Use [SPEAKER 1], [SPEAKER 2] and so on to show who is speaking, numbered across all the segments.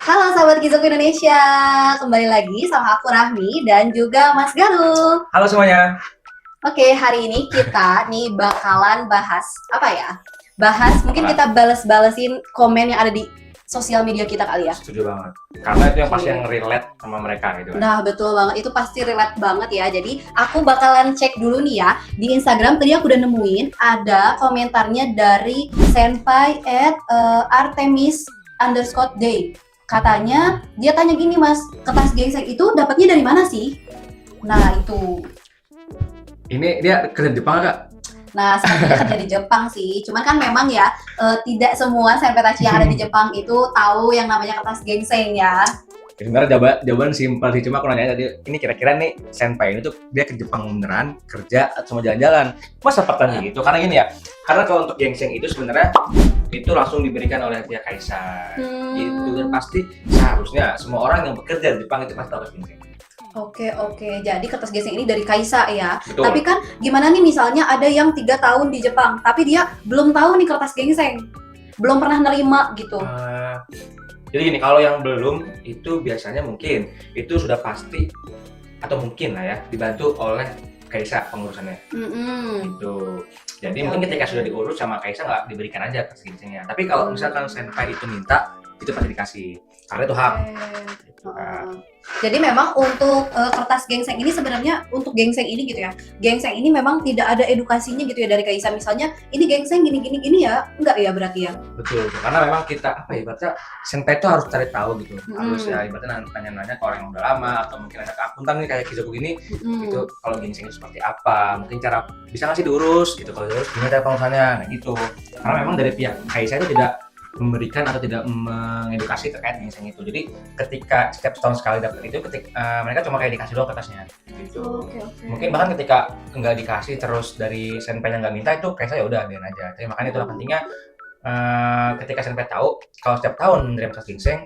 [SPEAKER 1] Halo sahabat Kizoku Indonesia, kembali lagi sama aku Rahmi dan juga Mas Galuh.
[SPEAKER 2] Halo semuanya.
[SPEAKER 1] Oke, hari ini kita nih bakalan bahas apa ya? Mungkin kita bales-balesin komen yang ada di sosial media kita kali ya.
[SPEAKER 2] Setuju banget. Karena itu yang pasti yang relate sama mereka gitu kan.
[SPEAKER 1] Nah, betul banget. Itu pasti relate banget ya. Jadi, aku bakalan cek dulu nih ya. Di Instagram tadi aku udah nemuin ada komentarnya dari senpai @artemis_day. Katanya, dia tanya gini mas, kertas gingseng itu dapatnya dari mana sih? Nah, itu.
[SPEAKER 2] Ini dia kerja di Jepang Kak?
[SPEAKER 1] Nah, sepertinya kerja di Jepang sih. Cuman kan memang ya, tidak semua senpai yang ada di Jepang itu tahu yang namanya kertas gingseng ya.
[SPEAKER 2] Sebenarnya jawaban simpel sih, cuma aku nanya tadi, ini kira-kira nih senpai ini tuh dia ke Jepang beneran kerja atau cuma jalan-jalan? Masa pertanyaan gitu? Karena gini ya, karena kalau untuk gingseng itu sebenarnya itu langsung diberikan oleh pihak kaisar. Gitu, dan pasti seharusnya semua orang yang bekerja di Jepang itu pasti tahu gingseng.
[SPEAKER 1] Oke. Jadi kertas gingseng ini dari kaisa ya.
[SPEAKER 2] Betul.
[SPEAKER 1] Tapi kan gimana nih misalnya ada yang 3 tahun di Jepang, tapi dia belum tahu nih kertas gingseng, belum pernah nerima gitu.
[SPEAKER 2] Jadi gini, kalau yang belum itu biasanya mungkin itu sudah pasti atau mungkin lah ya dibantu oleh kaisa pengurusannya. Gitu. Jadi mungkin ketika sudah diurus sama kaisa nggak diberikan aja kertas gingsengnya. Tapi kalau misalkan senpai itu minta, itu pasti dikasih karena itu hak.
[SPEAKER 1] Jadi memang untuk kertas gingseng ini sebenarnya untuk gingseng ini gitu ya. Gingseng ini memang tidak ada edukasinya gitu ya dari kaisa. Misalnya ini gingseng gini ya, enggak ya berarti ya.
[SPEAKER 2] Betul. Karena memang kita ibaratnya senpai itu harus cari tahu gitu. Harus ya ibaratnya nanya-nanya ke orang yang udah lama atau mungkin ada akuntan nih kayak Kizoku gini. Itu kalau gingseng itu seperti apa? Mungkin cara bisa nggak sih diurus gitu. Kalau diurus gimana cara pengurusannya gitu. Karena memang dari pihak kaisa itu tidak memberikan atau tidak mengedukasi terkait gingseng itu. Jadi ketika setiap tahun sekali dapat itu, mereka cuma kayak dikasih doang kertasnya gitu. Mungkin bahkan ketika nggak dikasih terus dari senpai yang nggak minta itu kayak saya udah biarin aja. Jadi makanya itulah pentingnya ketika senpai tahu kalau setiap tahun menerima kertas gingseng,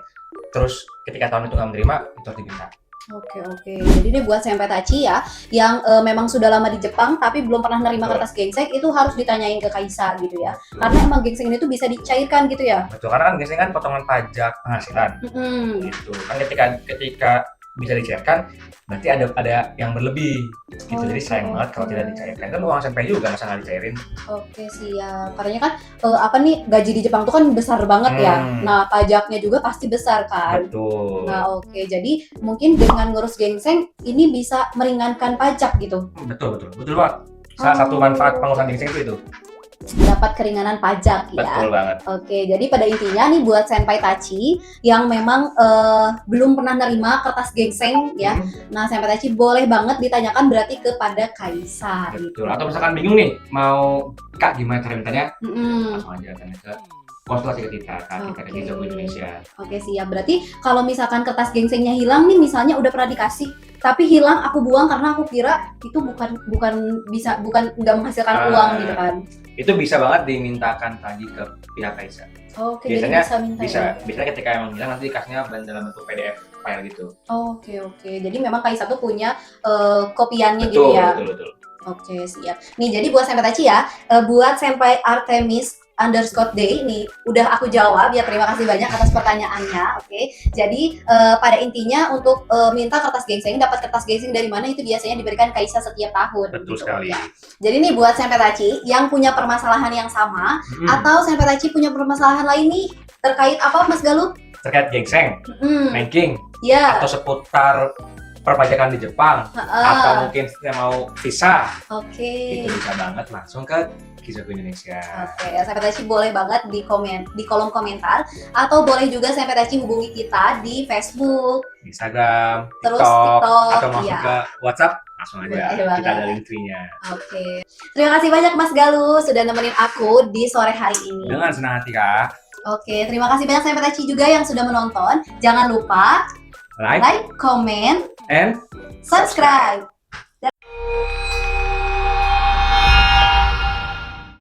[SPEAKER 2] terus ketika tahun itu nggak menerima itu harus diminta.
[SPEAKER 1] Oke. Jadi ini buat senpai tachi ya, yang memang sudah lama di Jepang tapi belum pernah nerima kertas gingseng, itu harus ditanyain ke kaisa gitu ya. Karena emang gingseng ini tuh bisa dicairkan gitu ya.
[SPEAKER 2] Betul, karena kan gingseng kan potongan pajak penghasilan. Gitu. Kan ketika bisa dicairkan, berarti ada yang berlebih. Gitu. Jadi sayang banget kalau tidak dicairkan. Kan uang senpai juga masa nggak dicairin.
[SPEAKER 1] Oke, siap. Karena kan gaji di Jepang tuh kan besar banget ya. Nah, pajaknya juga pasti besar kan.
[SPEAKER 2] Betul.
[SPEAKER 1] Nah, oke. Jadi mungkin dengan ngurus gingseng ini bisa meringankan pajak gitu.
[SPEAKER 2] Betul Pak. Salah satu manfaat pengurusan gingseng itu.
[SPEAKER 1] Dapat keringanan pajak ya.
[SPEAKER 2] Betul banget.
[SPEAKER 1] Oke, jadi pada intinya nih buat senpai tachi yang memang belum pernah nerima kertas gingseng ya. Nah, senpai tachi boleh banget ditanyakan berarti kepada kaisa.
[SPEAKER 2] Betul. Atau misalkan bingung nih mau Kak gimana cara mintanya? Langsung aja tanya ke konsultasi ke kita kan, kita ke Kizoku Indonesia.
[SPEAKER 1] Oke, siap. Berarti kalau misalkan kertas gingsengnya hilang nih, misalnya udah pernah dikasih tapi hilang, aku buang karena aku kira itu bukan nggak menghasilkan uang gitu kan.
[SPEAKER 2] Itu bisa banget dimintakan lagi ke pihak kaisa.
[SPEAKER 1] Oke,
[SPEAKER 2] biasanya
[SPEAKER 1] jadi
[SPEAKER 2] bisa ketika emang hilang nanti dikasihnya dalam bentuk PDF file gitu.
[SPEAKER 1] Oke. Jadi memang kaisa tuh punya kopiannya gitu ya.
[SPEAKER 2] Betul.
[SPEAKER 1] Oke, siap. Nih, jadi buat senpai tachi ya, buat senpai Artemis_day ini udah aku jawab ya. Terima kasih banyak atas pertanyaannya. Oke. Jadi pada intinya untuk minta kertas gingseng, dapat kertas gingseng dari mana itu biasanya diberikan kaisa setiap tahun.
[SPEAKER 2] Betul sekali.
[SPEAKER 1] Ya. Jadi nih buat senpai tachi yang punya permasalahan yang sama atau senpai tachi punya permasalahan lain nih terkait apa Mas Galuh?
[SPEAKER 2] Terkait gingseng, ranking, atau seputar perpajakan di Jepang, atau mungkin mau visa. Itu bisa banget langsung ke Kizoku Indonesia.
[SPEAKER 1] Oke, senpai tachi boleh banget di kolom komentar, atau boleh juga senpai tachi hubungi kita di Facebook,
[SPEAKER 2] Instagram,
[SPEAKER 1] terus
[SPEAKER 2] TikTok, atau masuk ke WhatsApp, langsung aja kita ada link tree-nya.
[SPEAKER 1] Oke. Terima kasih banyak Mas Galuh sudah nemenin aku di sore hari ini.
[SPEAKER 2] Dengan senang hati Kak.
[SPEAKER 1] Oke, terima kasih banyak senpai tachi juga yang sudah menonton. Jangan lupa like, comment,
[SPEAKER 2] and
[SPEAKER 1] subscribe.